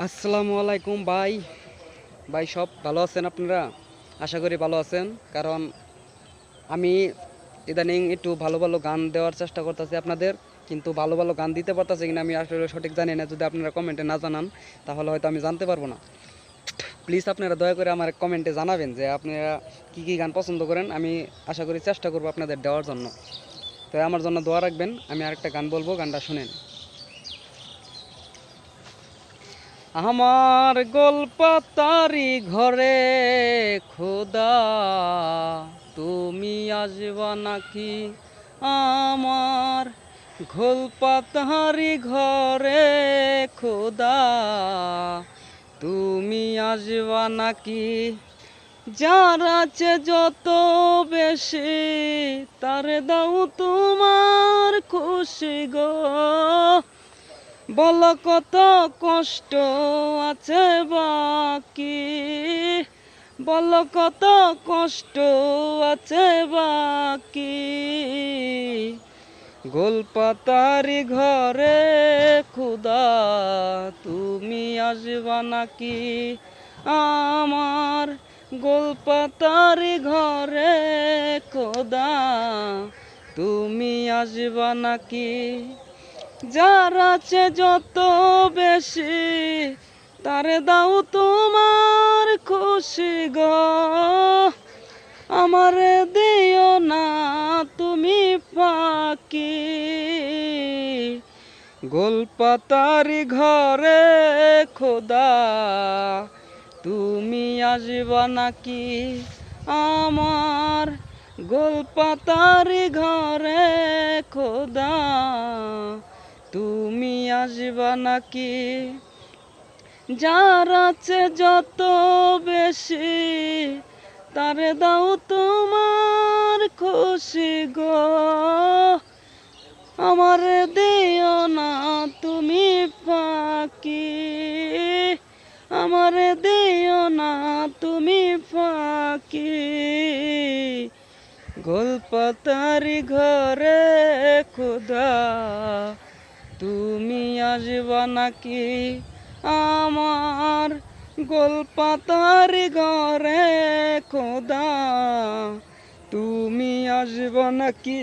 আসসালামু আলাইকুম ভাই। ভাই সব ভালো আছেন আপনারা? আশা করি ভালো আছেন। কারণ আমি ইদানিং একটু ভালো ভালো গান দেওয়ার চেষ্টা করতেছি আপনাদের, কিন্তু ভালো ভালো গান দিতে পারতেছি কিনা আমি আসলে সঠিক জানি না। যদি আপনারা কমেন্টে না জানান তাহলে হয়তো আমি জানতে পারবো না। প্লিজ আপনারা দয়া করে আমার কমেন্টে জানাবেন যে আপনারা কী কী গান পছন্দ করেন। আমি আশা করি চেষ্টা করবো আপনাদের দেওয়ার জন্য। তো আমার জন্য দোয়া রাখবেন। আমি আরেকটা গান বলবো, গানটা শুনেন। আমার গোলপাতারি ঘরে খোদা, তুমি আসবা নাকি? আমার গোলপাতারি ঘরে খোদা, তুমি আসবা নাকি? যার আছে যত বেশি তার দাও তোমার খুশি গো। বলো কত কষ্ট আছে বাকি, বলো কত কষ্ট আছে বাকি। গোলপাতারি ঘরে খুদা, তুমি আসবা নাকি? আমার গোলপাতারি ঘরে খোদা, তুমি আসবা নাকি? যার আছে যত বেশি তারে দাও তোমার খুশি গো। আমার দিও না তুমি ফাঁকি। গোলপাতারি ঘরে খোদা, তুমি আসবা নাকি? আমার গোলপাতারি ঘরে খোদা, তুমি আসবা নাকি? যার আছে যত বেশি তারে দাও তোমার খুশি গো। আমার দিও না তুমি ফাঁকি, আমার দিও না তুমি ফাঁকি। গোলপাতারি ঘরে খোদা, তুমি আসবা নাকি? আমার গোলপাতারি ঘরে খোদা, তুমি আসবা নাকি?